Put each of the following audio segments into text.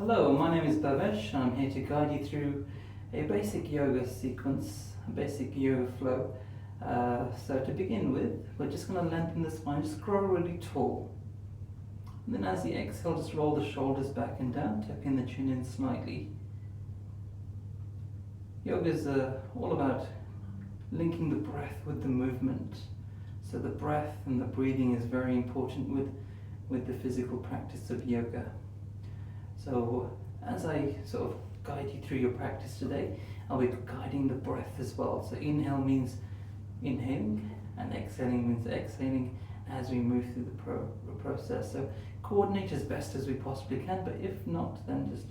Hello, my name is Bhavesh and I'm here to guide you through a basic yoga sequence, a basic yoga flow. So to begin with, we're just going to lengthen the spine, just grow really tall. And then as you exhale, just roll the shoulders back and down, tucking the chin in slightly. Yoga is all about linking the breath with the movement. So the breath and the breathing is very important with the physical practice of yoga. So as I sort of guide you through your practice today, I'll be guiding the breath as well. So inhale means inhaling and exhaling means exhaling as we move through the process. So coordinate as best as we possibly can, but if not, then just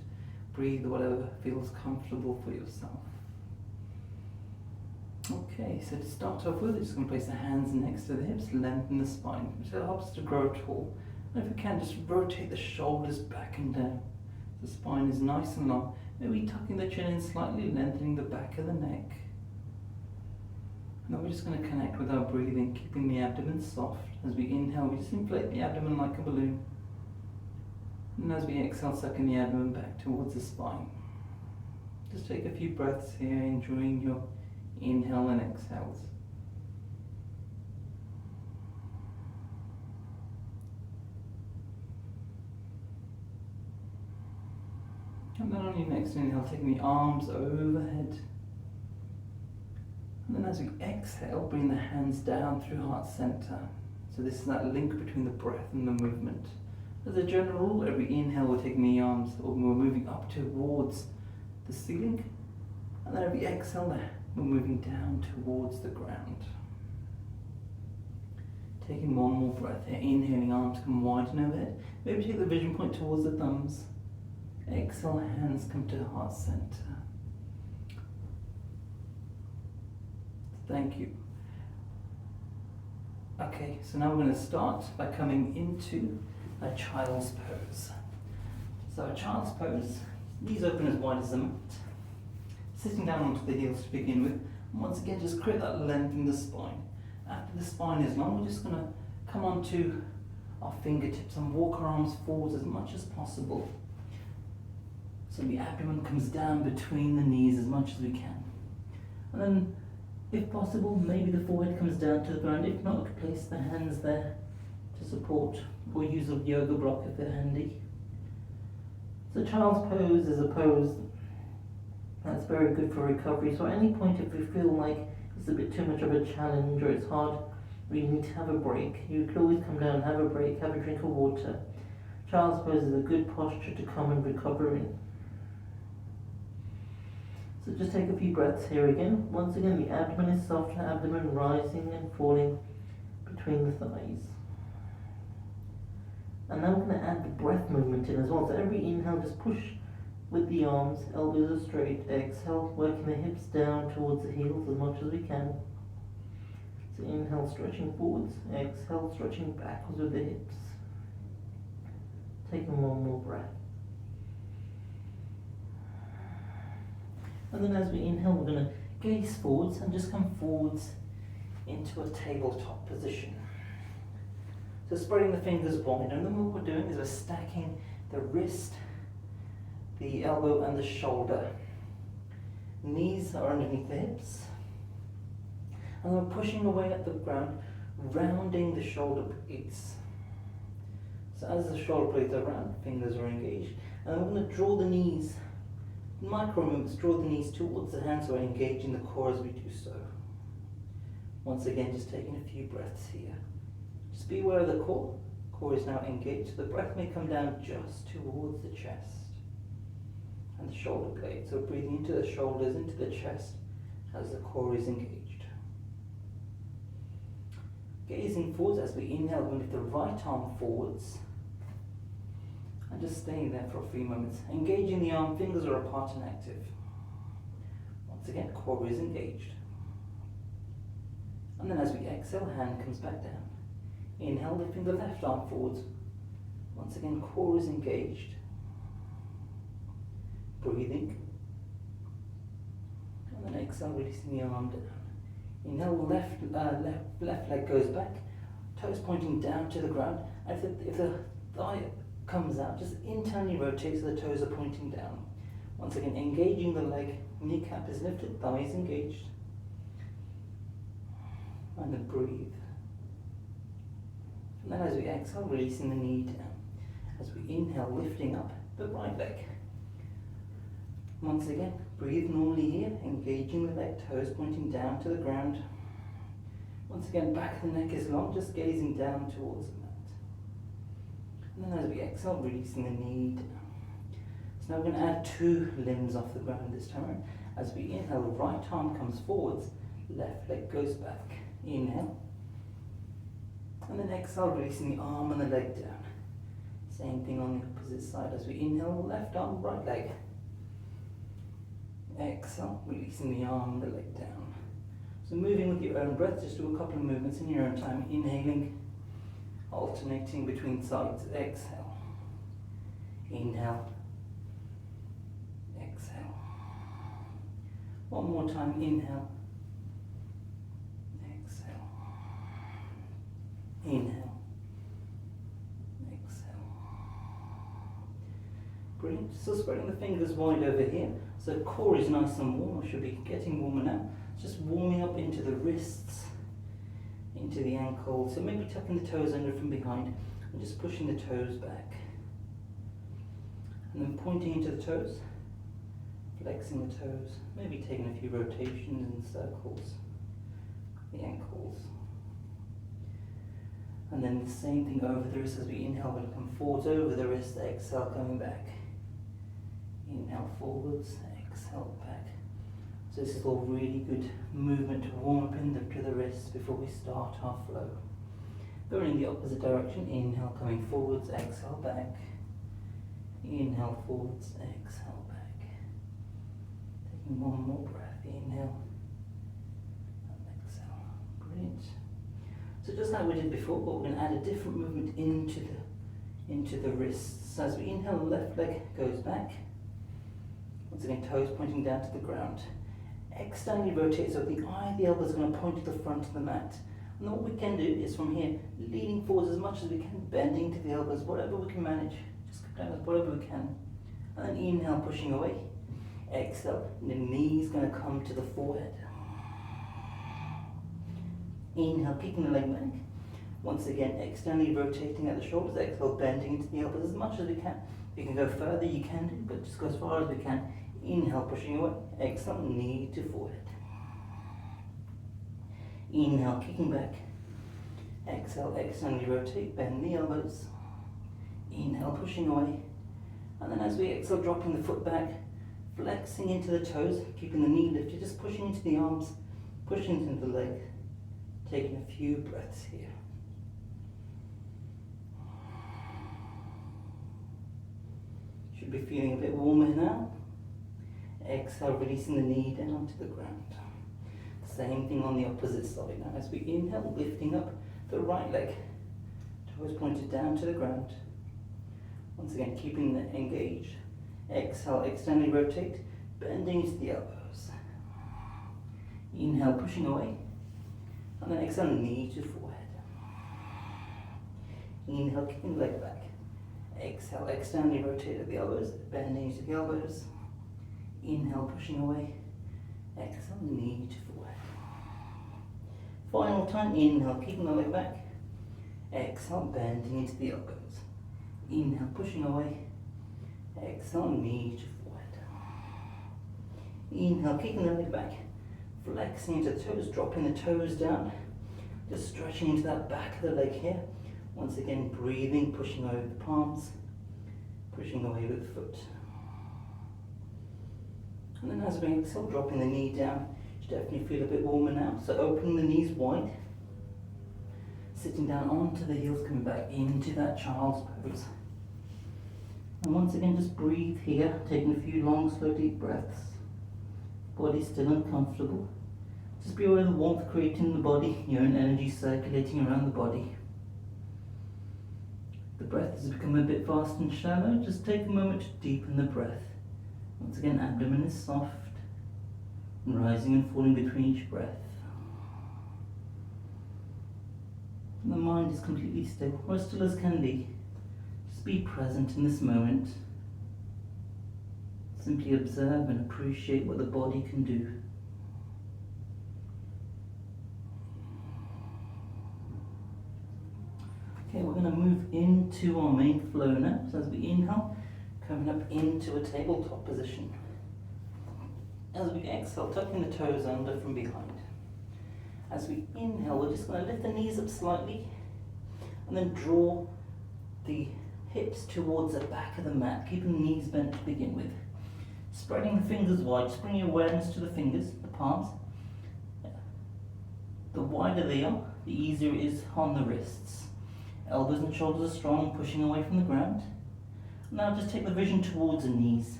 breathe whatever feels comfortable for yourself. Okay, so to start off with, we're just going to place the hands next to the hips, lengthen the spine, which helps to grow tall. And if you can, just rotate the shoulders back and down. The spine is nice and long, maybe tucking the chin in slightly, lengthening the back of the neck. And then we're just going to connect with our breathing, keeping the abdomen soft. As we inhale, we just inflate the abdomen like a balloon. And as we exhale, sucking the abdomen back towards the spine. Just take a few breaths here, enjoying your inhale and exhales. And then on your next inhale, taking the arms overhead. And then as we exhale, bring the hands down through heart center. So this is that link between the breath and the movement. As a general rule, every inhale we're taking the arms, or we're moving up towards the ceiling. And then every exhale, we're moving down towards the ground. Taking one more breath here, inhaling, arms come widen overhead. Maybe take the vision point towards the thumbs. Exhale, hands come to heart center. Thank you. Okay, so now we're going to start by coming into a child's pose. So a child's pose, knees open as wide as the mat. Sitting down onto the heels to begin with. And once again, just create that length in the spine. After the spine is long, we're just going to come onto our fingertips and walk our arms forwards as much as possible. So the abdomen comes down between the knees as much as we can. And then, if possible, maybe the forehead comes down to the ground. If not, place the hands there to support, or use a yoga block if they're handy. So child's pose is a pose that's very good for recovery. So at any point, if you feel like it's a bit too much of a challenge or it's hard, or you need to have a break, you could always come down, have a break, have a drink of water. Child's pose is a good posture to come and recover in. So just take a few breaths here again. Once again, the abdomen is soft, abdomen rising and falling between the thighs. And now we're going to add the breath movement in as well. So every inhale, just push with the arms, elbows are straight. Exhale, working the hips down towards the heels as much as we can. So inhale, stretching forwards. Exhale, stretching backwards with the hips. Taking one more breath. And then as we inhale, we're going to gaze forwards and just come forwards into a tabletop position. So spreading the fingers wide, and then what we're doing is we're stacking the wrist, the elbow and the shoulder. Knees are underneath the hips. And we're pushing away at the ground, rounding the shoulder blades. So as the shoulder blades are round, fingers are engaged. And we're going to draw the knees, micro movements, draw the knees towards the hands, so we're engaging the core as we do so. Once again, just taking a few breaths here. Just be aware of the core. Core is now engaged. The breath may come down just towards the chest and the shoulder blade. So breathing into the shoulders, into the chest as the core is engaged. Gazing forwards as we inhale, we lift the right arm forwards. And just staying there for a few moments. Engaging the arm, fingers are apart and active. Once again, core is engaged. And then as we exhale, hand comes back down. Inhale, lifting the left arm forwards. Once again, core is engaged. Breathing. And then exhale, releasing the arm down. Inhale, left leg goes back. Toes pointing down to the ground. And if the thigh comes out, just internally rotate so the toes are pointing down. Once again, engaging the leg, kneecap is lifted, thighs engaged. And then breathe. And then as we exhale, releasing the knee down. As we inhale, lifting up the right leg. Once again, breathe normally here, engaging the leg, toes pointing down to the ground. Once again, back of the neck is long, just gazing down towards the mat. And then as we exhale, releasing the knee down. So now we're going to add 2 limbs off the ground this time around. As we inhale, right arm comes forwards, left leg goes back. Inhale. And then exhale, releasing the arm and the leg down. Same thing on the opposite side. As we inhale, left arm, right leg. Exhale, releasing the arm and the leg down. So moving with your own breath, just do a couple of movements in your own time. Inhaling, alternating between sides. Exhale. Inhale. Exhale. One more time. Inhale. Exhale. Inhale. Exhale. Brilliant. Still spreading the fingers wide over here. So core is nice and warm, or should be getting warmer now. Just warming up into the wrists, into the ankles. So maybe tucking the toes under from behind and just pushing the toes back. And then pointing into the toes, flexing the toes, maybe taking a few rotations in circles, the ankles. And then the same thing over the wrist. As we inhale, we'll come forwards over the wrist, exhale, coming back. Inhale forwards, exhale back. So this is all really good movement to warm up to the wrists before we start our flow. Going in the opposite direction, inhale, coming forwards, exhale back. Inhale forwards, exhale back. Taking one more breath, inhale and exhale. Brilliant. So just like we did before, but we're going to add a different movement into the wrists. So as we inhale, the left leg goes back. Once again, toes pointing down to the ground. Externally rotate, so the eye of the elbow is going to point to the front of the mat. And then what we can do is from here, leaning forwards as much as we can, bending to the elbows, whatever we can manage. Just come down as whatever we can. And then inhale, pushing away. Exhale, and the knee is going to come to the forehead. Inhale, kicking the leg back. Once again, externally rotating at the shoulders. Exhale, bending into the elbows as much as we can. If you can go further, you can do, but just go as far as we can. Inhale, pushing away. Exhale, knee to forehead. Inhale, kicking back. Exhale, externally rotate, bend the elbows. Inhale, pushing away. And then as we exhale, dropping the foot back, flexing into the toes, keeping the knee lifted, just pushing into the arms, pushing into the leg. Taking a few breaths here. Should be feeling a bit warmer now. Exhale, releasing the knee down to the ground. Same thing on the opposite side now. As we inhale, lifting up the right leg. Toes pointed down to the ground. Once again, keeping that engaged. Exhale, externally rotate, bending into the elbows. Inhale, pushing away. And then exhale, knee to forehead. Inhale, kicking the leg back. Exhale, externally rotate at the elbows, bending into the elbows. Inhale, pushing away. Exhale, knee to forehead. Final time, inhale, kicking the leg back. Exhale, bending into the elbows. Inhale, pushing away. Exhale, knee to forehead. Inhale, kicking the leg back. Flexing into the toes, dropping the toes down. Just stretching into that back of the leg here. Once again, breathing, pushing over the palms. Pushing away with the foot. And then as we exhale, dropping the knee down. You definitely feel a bit warmer now. So opening the knees wide. Sitting down onto the heels, coming back into that child's pose. And once again, just breathe here, taking a few long, slow, deep breaths. Body still uncomfortable. Just be aware of the warmth created in the body, your own energy circulating around the body. The breath has become a bit fast and shallow. Just take a moment to deepen the breath. Once again, abdomen is soft, and rising and falling between each breath. And the mind is completely still, or as still as can be. Just be present in this moment. Simply observe and appreciate what the body can do. Okay, we're going to move into our main flow now. So as we inhale, coming up into a tabletop position. As we exhale, tucking the toes under from behind. As we inhale, we're just going to lift the knees up slightly and then draw the hips towards the back of the mat, keeping the knees bent to begin with. Spreading the fingers wide, just bringing awareness to the fingers, the palms. The wider they are, the easier it is on the wrists. Elbows and shoulders are strong, pushing away from the ground. Now just take the vision towards the knees.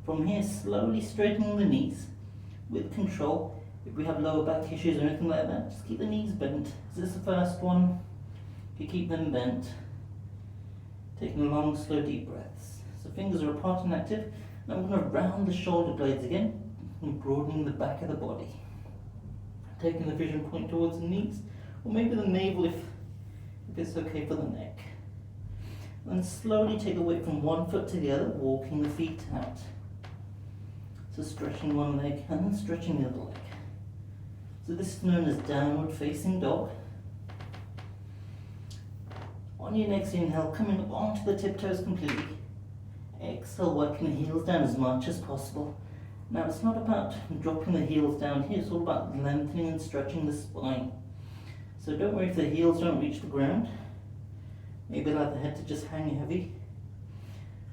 From here, slowly straightening the knees with control. If we have lower back issues or anything like that, just keep the knees bent. This is the first one. You keep them bent. Taking long, slow, deep breaths. So fingers are apart and active. Now I'm going to round the shoulder blades again, and broadening the back of the body. Taking the vision point towards the knees, or maybe the navel if it's okay for the neck. And then slowly take the weight from one foot to the other, walking the feet out. So stretching one leg and then stretching the other leg. So this is known as downward facing dog. On your next inhale, coming up onto the tiptoes completely. Exhale, working the heels down as much as possible. Now it's not about dropping the heels down here, it's all about lengthening and stretching the spine. So don't worry if the heels don't reach the ground. Maybe allow the head to just hang heavy.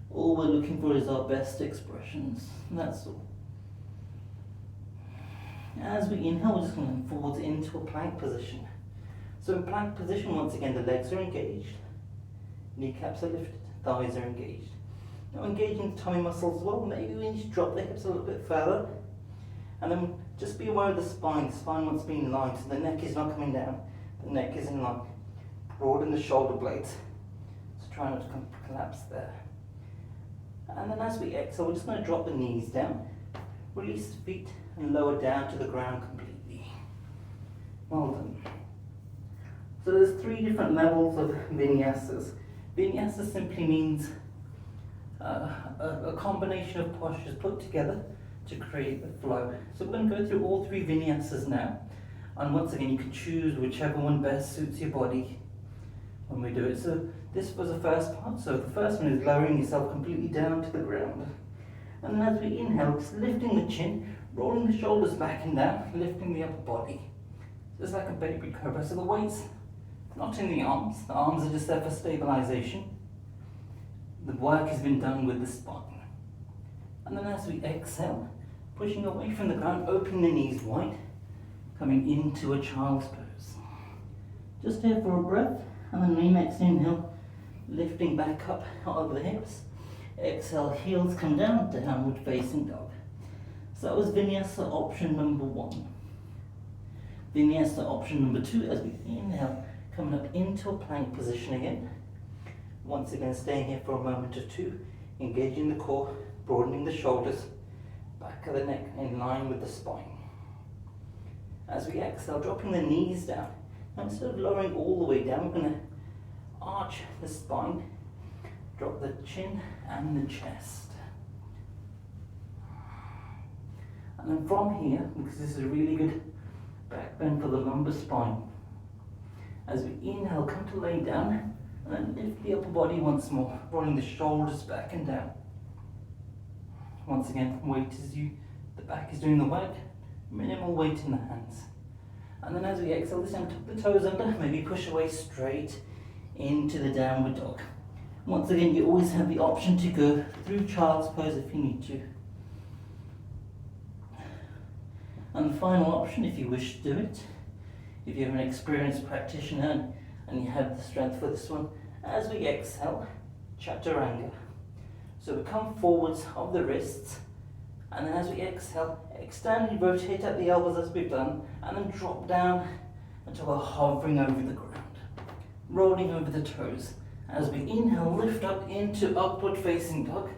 All we're looking for is our best expressions, and that's all. As we inhale, we're just going forwards into a plank position. So in plank position, once again, the legs are engaged, kneecaps are lifted, thighs are engaged. Now engaging the tummy muscles as well, maybe we need to drop the hips a little bit further. And then just be aware of the spine. The spine wants to be in line, so the neck is not coming down, the neck is in line. Broaden the shoulder blades, so try not to collapse there. And then as we exhale, we're just going to drop the knees down, release the feet, and lower down to the ground completely. Well done. So there's 3 different levels of vinyasas. Vinyasa simply means a combination of postures put together to create the flow. So we're going to go through all 3 vinyasas now, and once again you can choose whichever one best suits your body when we do it. So this was the first part. So the first one is lowering yourself completely down to the ground, and then as we inhale, just lifting the chin, rolling the shoulders back and down, lifting the upper body. So it's like a baby cobra. So the weight's not in the arms are just there for stabilization. The work has been done with the spine. And then as we exhale, pushing away from the ground, opening the knees wide, coming into a child's pose. Just here for a breath, and then the next inhale, lifting back up out of the hips. Exhale, heels come down, downward facing dog. So that was Vinyasa option number 1. Vinyasa option number 2, as we inhale, coming up into a plank position again. Once again, staying here for a moment or 2, engaging the core, broadening the shoulders, back of the neck in line with the spine. As we exhale, dropping the knees down. Now instead of lowering all the way down, we're going to arch the spine, drop the chin and the chest. And then from here, because this is a really good back bend for the lumbar spine, as we inhale, come to lay down, and then lift the upper body once more, rolling the shoulders back and down. Once again, weight as the back is doing the work, minimal weight in the hands. And then as we exhale, this time tuck the toes under, maybe push away straight into the downward dog. Once again, you always have the option to go through child's pose if you need to. And the final option, if you wish to do it, if you're an experienced practitioner and you have the strength for this one, as we exhale, chaturanga. So we come forwards of the wrists, and then as we exhale, extend and rotate at the elbows as we've done, and then drop down until we're hovering over the ground, rolling over the toes. As we inhale, lift up into upward facing dog.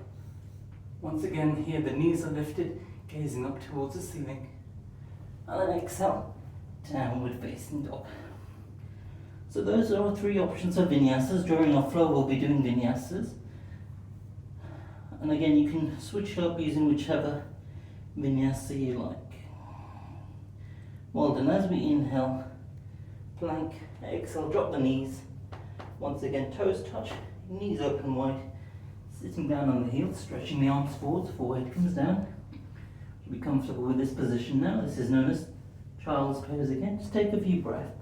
Once again, here the knees are lifted, gazing up towards the ceiling. And then exhale, downward facing dog. So those are our 3 options for vinyasas. During our flow we'll be doing vinyasas. And again, you can switch it up using whichever vinyasa you like. Well done. As we inhale, plank, exhale, drop the knees. Once again, toes touch, knees open wide, sitting down on the heels, stretching the arms forwards, forehead comes down. You'll be comfortable with this position now. This is known as child's pose again. Just take a few breaths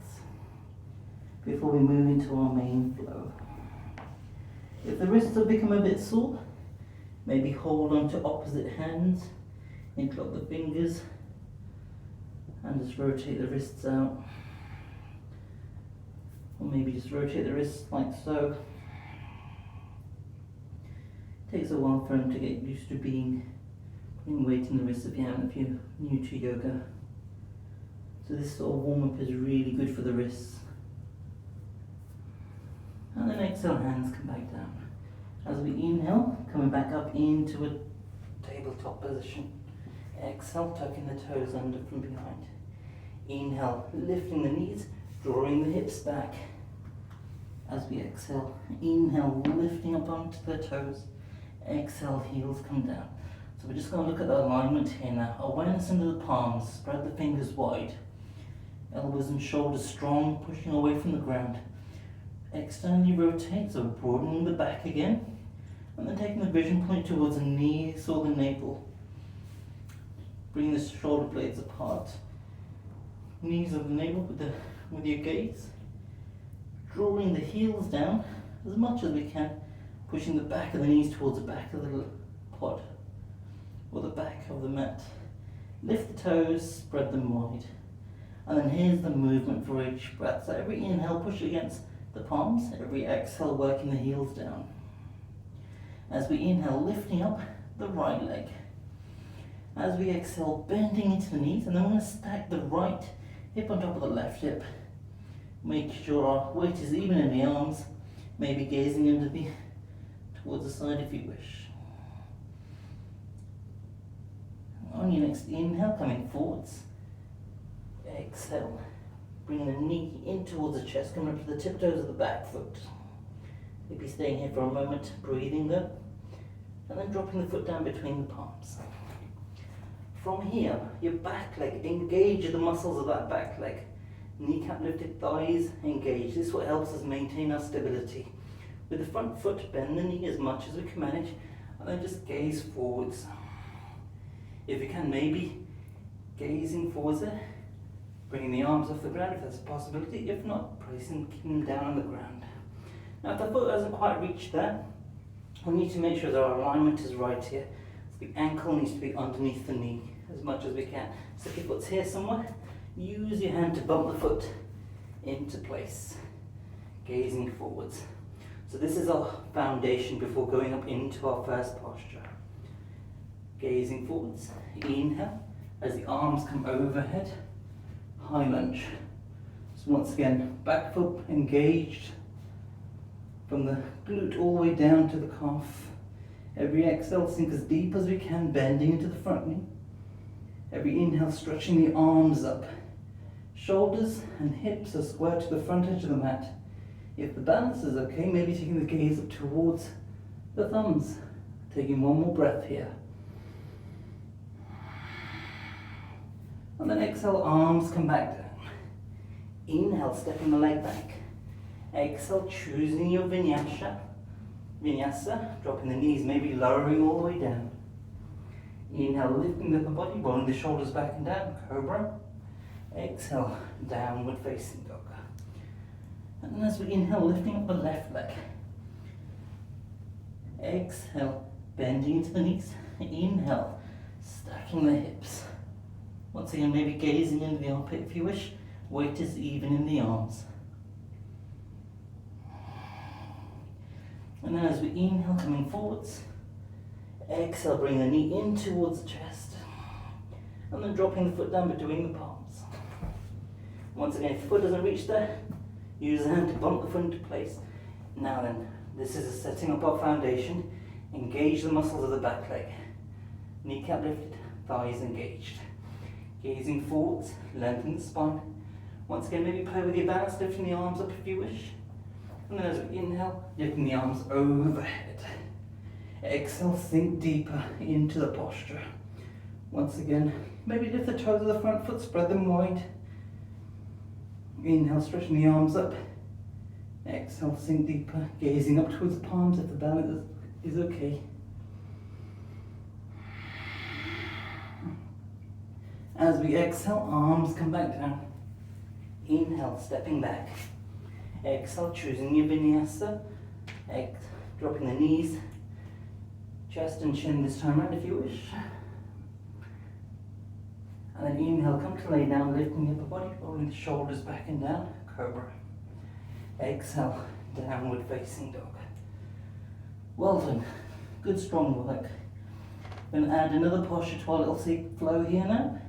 before we move into our main flow. If the wrists have become a bit sore, maybe hold on to opposite hands, interlock the fingers, and just rotate the wrists out. Or maybe just rotate the wrists like so. It takes a while for them to get used to putting weight in the wrists if you're new to yoga. So this sort of warm-up is really good for the wrists. And then exhale, hands come back down. As we inhale, coming back up into a tabletop position. Exhale, tucking the toes under from behind. Inhale, lifting the knees, drawing the hips back. As we exhale, inhale, lifting up onto the toes. Exhale, heels come down. So we're just going to look at the alignment here now. Awareness into the palms, spread the fingers wide. Elbows and shoulders strong, pushing away from the ground. Externally rotate, so broadening the back again. And then taking the vision point towards the knees or the navel. Bring the shoulder blades apart. Knees or the navel with your gaze. Drawing the heels down as much as we can. Pushing the back of the knees towards the back of the pod. Or the back of the mat. Lift the toes, spread them wide. And then here's the movement for each breath. So every inhale, push against the palms. Every exhale, working the heels down. As we inhale, lifting up the right leg. As we exhale, bending into the knees, and then we're going to stack the right hip on top of the left hip. Make sure our weight is even in the arms, maybe gazing towards the side if you wish. On your next inhale, coming forwards. Exhale, bringing the knee in towards the chest, coming up to the tiptoes of the back foot. Maybe staying here for a moment, breathing there, and then dropping the foot down between the palms. From here, your back leg, engage the muscles of that back leg. Kneecap lifted, thighs engaged. This is what helps us maintain our stability. With the front foot, bend the knee as much as we can manage, and then just gaze forwards. If you can, maybe gazing forwards there, bringing the arms off the ground if that's a possibility. If not, keeping them down on the ground. Now if the foot hasn't quite reached there, we need to make sure that our alignment is right here. So the ankle needs to be underneath the knee as much as we can. So if your foot's here somewhere, use your hand to bump the foot into place, gazing forwards. So this is our foundation before going up into our first posture. Gazing forwards, inhale, as the arms come overhead, high lunge. So once again, back foot engaged from the glute all the way down to the calf. Every exhale, sink as deep as we can, bending into the front knee. Every inhale, stretching the arms up. Shoulders and hips are square to the front edge of the mat. If the balance is okay, maybe taking the gaze up towards the thumbs. Taking one more breath here. And then exhale, arms come back down. Inhale, stepping the leg back. Exhale, choosing your vinyasa, dropping the knees, maybe lowering all the way down. Inhale, lifting the body, rolling the shoulders back and down, cobra. Exhale, downward facing dog. And then as we inhale, lifting up the left leg. Exhale, bending into the knees. Inhale, stacking the hips. Once again, maybe gazing into the armpit if you wish. Weight is even in the arms. And then as we inhale, coming forwards. Exhale, bring the knee in towards the chest. And then dropping the foot down between the palms. Once again, if the foot doesn't reach there, use the hand to bump the foot into place. Now then, this is setting up our foundation. Engage the muscles of the back leg. Kneecap lifted, thighs engaged. Gazing forwards, lengthen the spine. Once again, maybe play with your balance, lifting the arms up if you wish. And then as we inhale, lifting the arms overhead. Exhale, sink deeper into the posture. Once again, maybe lift the toes of the front foot, spread them wide. Inhale, stretching the arms up. Exhale, sink deeper, gazing up towards the palms if the balance is okay. As we exhale, arms come back down. Inhale, stepping back. Exhale, choosing your vinyasa. Dropping the knees, chest and chin this time around if you wish. And then inhale, come to lay down, lifting the upper body, rolling the shoulders back and down, cobra. Exhale, downward facing dog. Well done, good strong work. We're going to add another posture to our little seat flow here now.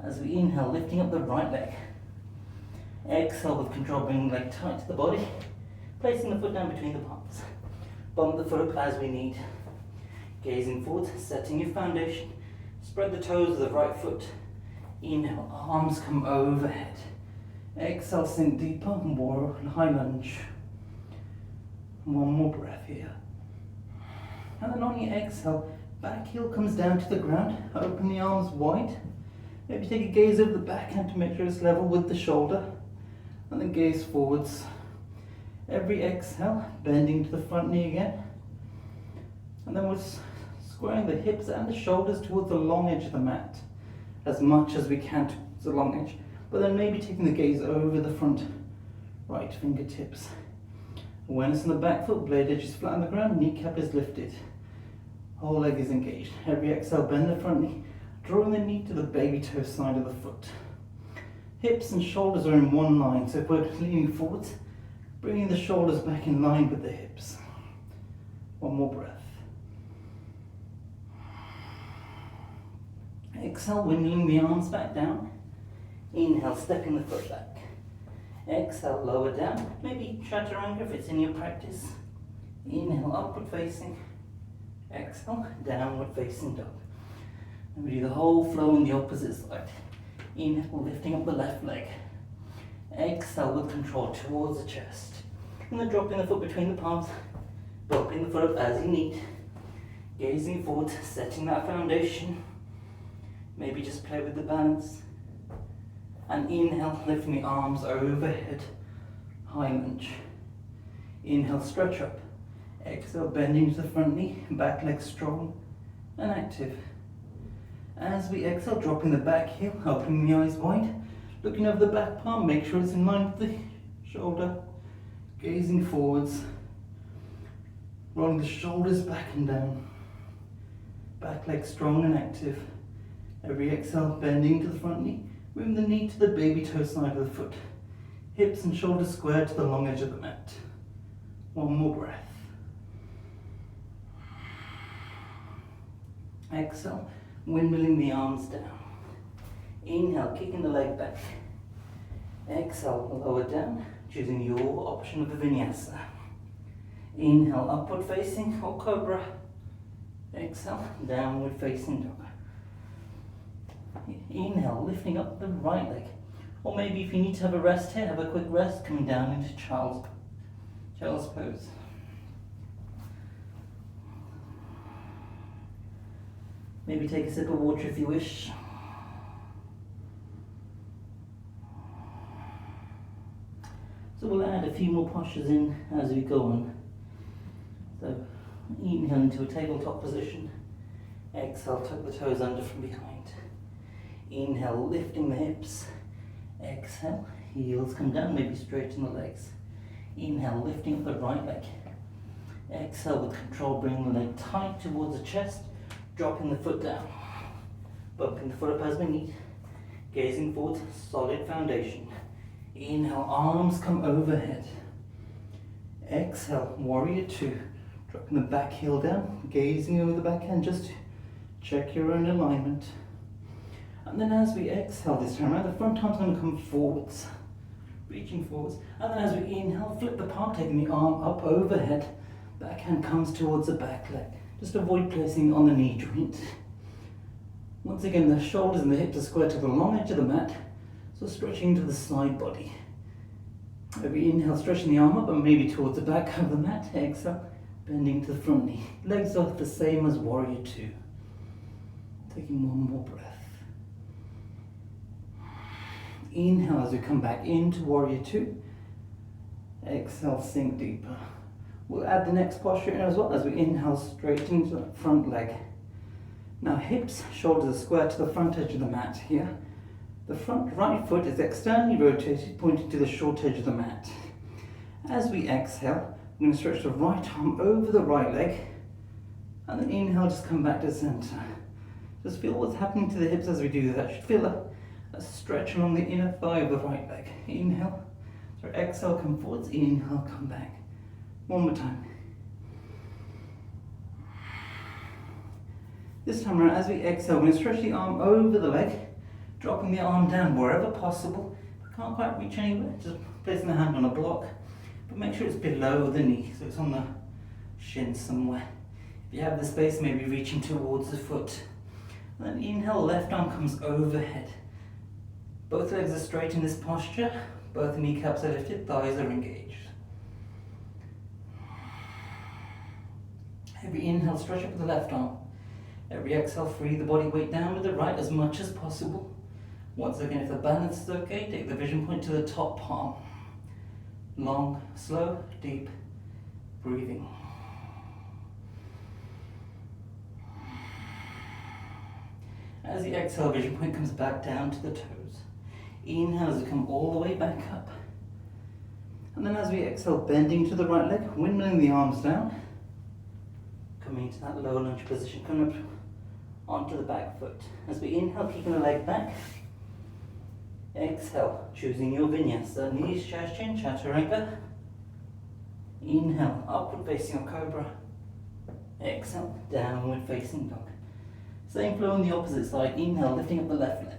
As we inhale, lifting up the right leg. Exhale with control, bringing the leg tight to the body, placing the foot down between the palms. Bump the foot up as we need. Gazing forward, setting your foundation. Spread the toes of the right foot. Inhale, arms come overhead. Exhale, sink deeper, more high lunge. One more breath here. And then on your exhale, back heel comes down to the ground. Open the arms wide. Maybe take a gaze over the backhand to make sure it's level with the shoulder. And then gaze forwards. Every exhale, bending to the front knee again. And then we're squaring the hips and the shoulders towards the long edge of the mat. As much as we can towards the long edge. But then maybe taking the gaze over the front right fingertips. Awareness in the back foot, blade edge is flat on the ground, kneecap is lifted. Whole leg is engaged. Every exhale, bend the front knee, drawing the knee to the baby toe side of the foot. Hips and shoulders are in one line, so if we're leaning forwards, bringing the shoulders back in line with the hips. One more breath. Exhale, winding the arms back down. Inhale, stepping the foot back. Exhale, lower down. Maybe chaturanga if it's in your practice. Inhale, upward facing. Exhale, downward facing dog. And we do the whole flow on the opposite side. Inhale, lifting up the left leg. Exhale with control towards the chest. And then dropping the foot between the palms. Bumping the foot up as you need. Gazing forward, setting that foundation. Maybe just play with the balance. And inhale, lifting the arms overhead. High lunge. Inhale, stretch up. Exhale, bending to the front knee. Back leg strong and active. As we exhale, dropping the back heel, opening the eyes wide, looking over the back palm, make sure it's in line with the shoulder, gazing forwards, rolling the shoulders back and down, back leg strong and active. Every exhale, bending to the front knee, moving the knee to the baby toe side of the foot, hips and shoulders square to the long edge of the mat. One more breath. Exhale. Windmilling the arms down. Inhale, kicking the leg back. Exhale, lower down, choosing your option of the vinyasa. Inhale, upward facing or cobra. Exhale, downward facing dog. Inhale, lifting up the right leg. Or maybe if you need to have a rest here, have a quick rest, coming down into child's pose. Maybe take a sip of water if you wish. So we'll add a few more postures in as we go on. So inhale into a tabletop position. Exhale, tuck the toes under from behind. Inhale, lifting the hips. Exhale, heels come down, maybe straighten the legs. Inhale, lifting up the right leg. Exhale, with control, bring the leg tight towards the chest. Dropping the foot down, bumping the foot up as we need, gazing forward, solid foundation. Inhale, arms come overhead. Exhale, warrior two, dropping the back heel down, gazing over the backhand just to check your own alignment. And then as we exhale this time around, the front arm's going to come forwards, reaching forwards. And then as we inhale, flip the palm, taking the arm up overhead, backhand comes towards the back leg. Just avoid placing on the knee joint. Once again, the shoulders and the hips are square to the long edge of the mat. So stretching to the side body. Every inhale, stretching the arm up and maybe towards the back of the mat. Exhale, bending to the front knee. Legs are the same as warrior two. Taking one more breath. Inhale as we come back into warrior two. Exhale, sink deeper. We'll add the next posture in as well as we inhale, straighten to the front leg. Now hips, shoulders are square to the front edge of the mat here. The front right foot is externally rotated, pointing to the short edge of the mat. As we exhale, we're going to stretch the right arm over the right leg, and then inhale, just come back to center. Just feel what's happening to the hips as we do that. Should feel a stretch along the inner thigh of the right leg. Inhale, so exhale, come forwards, inhale, come back. One more time. This time around, as we exhale, we're going to stretch the arm over the leg, dropping the arm down wherever possible. If we can't quite reach anywhere, just placing the hand on a block, but make sure it's below the knee, so it's on the shin somewhere. If you have the space, maybe reaching towards the foot. And then inhale, left arm comes overhead. Both legs are straight in this posture, both kneecaps are lifted, thighs are engaged. Every inhale, stretch up with the left arm. Every exhale, free the body weight down with the right as much as possible. Once again, if the balance is okay, take the vision point to the top palm. Long, slow, deep breathing. As the exhale, vision point comes back down to the toes. Inhale as we come all the way back up. And then as we exhale, bending to the right leg, windmilling the arms down. Coming into that low lunge position, coming up onto the back foot. As we inhale, keeping the leg back. Exhale, choosing your vinyasa. Knees, chest, chin, chaturanga. Inhale, upward facing or cobra. Exhale, downward facing dog. Same flow on the opposite side. Inhale, lifting up the left leg.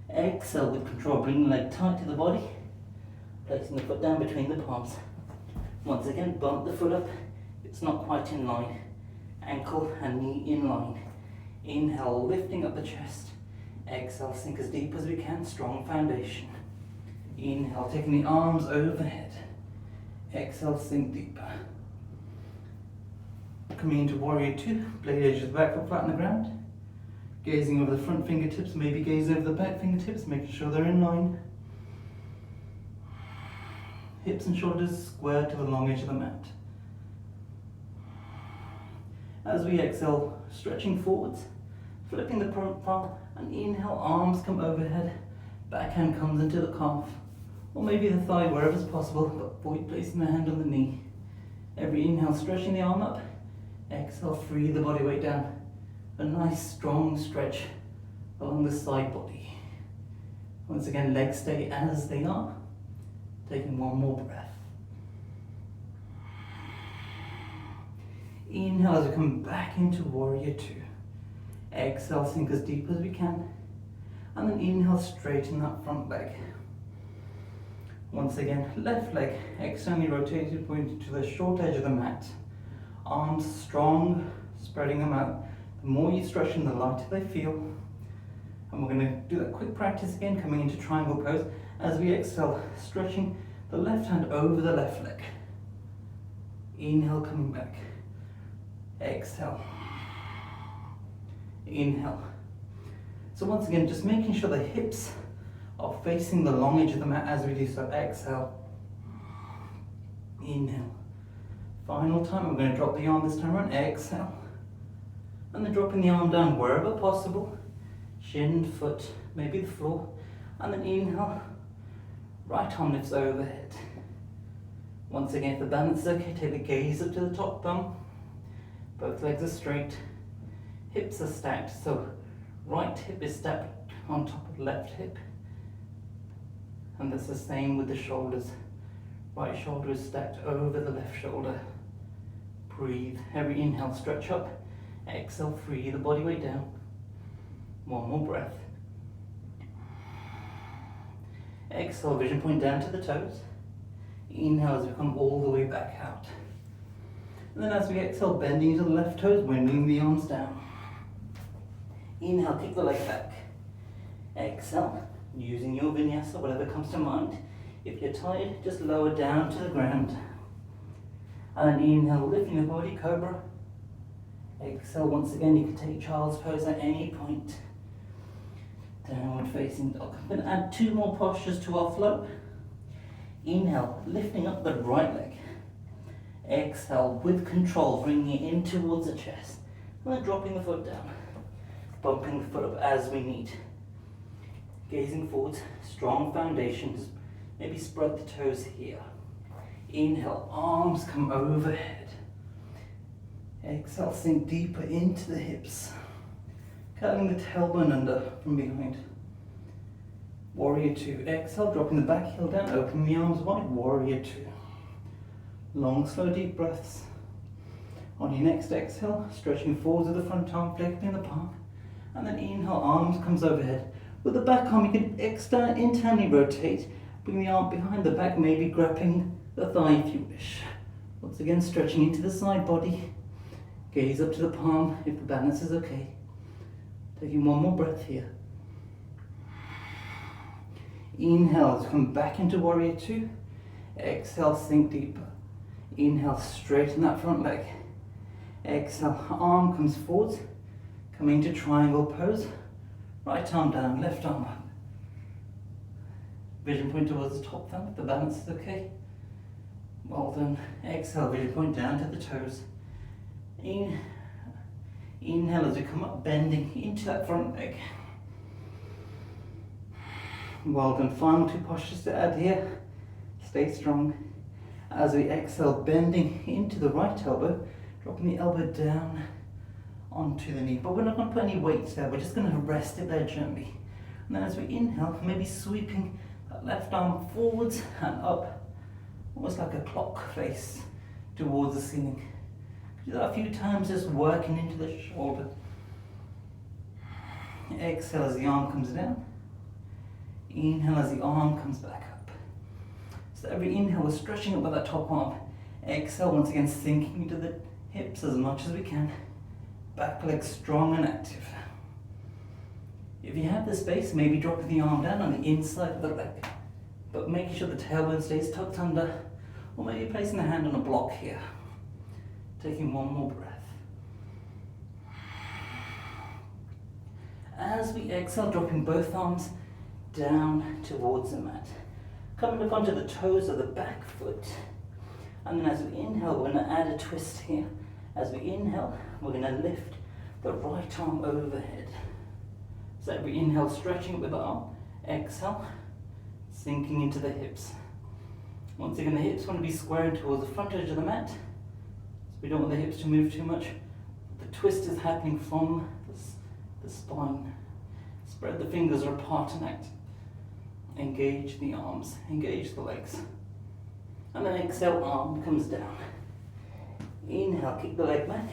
Exhale with control, bring the leg tight to the body. Placing the foot down between the palms. Once again, bump the foot up. It's not quite in line. Ankle and knee in line. Inhale, lifting up the chest. Exhale, sink as deep as we can, strong foundation. Inhale, taking the arms overhead. Exhale, sink deeper. Coming into warrior two, blade edge of the back foot flat on the ground. Gazing over the front fingertips, maybe gaze over the back fingertips, making sure they're in line. Hips and shoulders square to the long edge of the mat. As we exhale, stretching forwards, flipping the front palm, and inhale, arms come overhead, backhand comes into the calf, or maybe the thigh, wherever's possible, but avoid placing the hand on the knee. Every inhale, stretching the arm up, exhale, free the body weight down. A nice strong stretch along the side body. Once again, legs stay as they are, taking one more breath. Inhale as we come back into warrior two. Exhale, sink as deep as we can. And then inhale, straighten that front leg. Once again, left leg externally rotated, pointing to the short edge of the mat. Arms strong, spreading them out. The more you stretch them, the lighter they feel. And we're going to do that quick practice again, coming into triangle pose. As we exhale, stretching the left hand over the left leg. Inhale, coming back. Exhale. Inhale. So once again, just making sure the hips are facing the long edge of the mat as we do so. Exhale. Inhale. Final time, I'm going to drop the arm this time around. Exhale. And then dropping the arm down wherever possible. Shin, foot, maybe the floor. And then inhale. Right arm lifts overhead. Once again, if the balance is okay, take the gaze up to the top thumb. Both legs are straight. Hips are stacked, so right hip is stacked on top of left hip. And that's the same with the shoulders. Right shoulder is stacked over the left shoulder. Breathe. Every inhale, stretch up. Exhale, free the body weight down. One more breath. Exhale, vision point down to the toes. Inhale as we come all the way back out. And then as we exhale, bending to the left toes, winding the arms down. Inhale, kick the leg back. Exhale, using your vinyasa, whatever comes to mind. If you're tired, just lower down to the ground. And inhale, lifting the body, cobra. Exhale, once again, you can take child's pose at any point. Downward facing dog. I'm going to add 2 more postures to our flow. Inhale, lifting up the right leg. Exhale, with control, bringing it in towards the chest. And then dropping the foot down. Bumping the foot up as we need. Gazing forwards, strong foundations. Maybe spread the toes here. Inhale, arms come overhead. Exhale, sink deeper into the hips. Curling the tailbone under from behind. Warrior 2. Exhale, dropping the back heel down, opening the arms wide. Warrior 2. Long, slow, deep breaths. On your next exhale, stretching forwards with the front arm, flipping the palm. And then inhale, arms comes overhead. With the back arm, you can internally rotate. Bring the arm behind the back, maybe grabbing the thigh if you wish. Once again, stretching into the side body. Gaze up to the palm if the balance is okay. Taking one more breath here. Inhale, come back into warrior 2. Exhale, sink deeper. Inhale, straighten that front leg. Exhale, arm comes forwards. Coming to triangle pose. Right arm down, left arm up. Vision point towards the top thumb if the balance is okay. Well done. Exhale, vision point down to the toes. Inhale as we come up, bending into that front leg. Well done. Final 2 postures to add here. Stay strong. As we exhale, bending into the right elbow, dropping the elbow down onto the knee. But we're not going to put any weights there, we're just going to rest it there gently. And then as we inhale, maybe sweeping that left arm forwards and up, almost like a clock face towards the ceiling. Do that a few times, just working into the shoulder. Exhale as the arm comes down. Inhale as the arm comes back up. So every inhale, we're stretching up with that top arm. Exhale, once again, sinking into the hips as much as we can. Back leg strong and active. If you have the space, maybe dropping the arm down on the inside of the leg, but making sure the tailbone stays tucked under, or maybe placing the hand on a block here. Taking one more breath. As we exhale, dropping both arms down towards the mat. Coming up onto the toes of the back foot. And then as we inhale, we're going to add a twist here. As we inhale, we're going to lift the right arm overhead. So every inhale, stretching with the arm. Exhale, sinking into the hips. Once again, the hips want to be squaring towards the front edge of the mat. So we don't want the hips to move too much. The twist is happening from the spine. Spread the fingers apart and active. Engage the arms, engage the legs. And then exhale, arm comes down. Inhale, kick the leg back.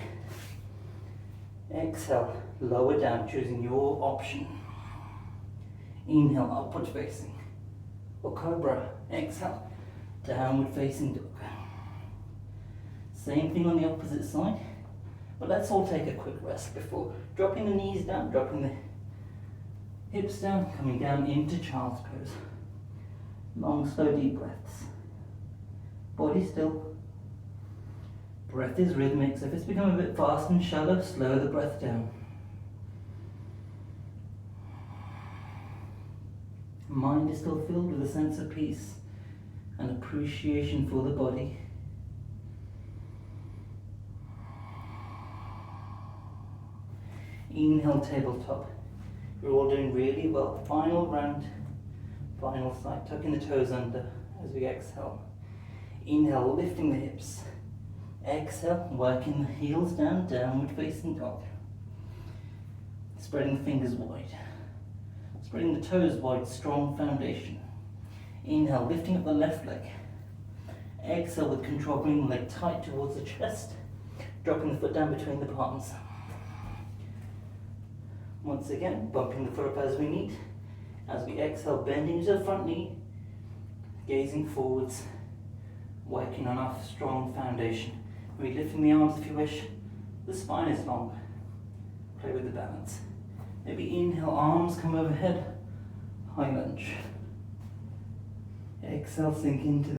Exhale, lower down, choosing your option. Inhale, upward facing. Or cobra. Exhale, downward facing dog. Same thing on the opposite side. But let's all take a quick rest before dropping the knees down, dropping the hips down, coming down into child's pose. Long, slow, deep breaths. Body still. Breath is rhythmic, so if it's become a bit fast and shallow, slow the breath down. Mind is still filled with a sense of peace and appreciation for the body. Inhale, tabletop. You're all doing really well. Final round, final side. Tucking the toes under as we exhale. Inhale, lifting the hips. Exhale, working the heels down, downward facing dog. Spreading the fingers wide. Spreading the toes wide, strong foundation. Inhale, lifting up the left leg. Exhale with control, bringing the leg tight towards the chest. Dropping the foot down between the palms. Once again, bumping the foot up as we need. As we exhale, bending to the front knee. Gazing forwards. Working on our strong foundation. Lifting the arms if you wish. The spine is long. Play with the balance. Maybe inhale, arms come overhead. high lunge. Exhale, sink into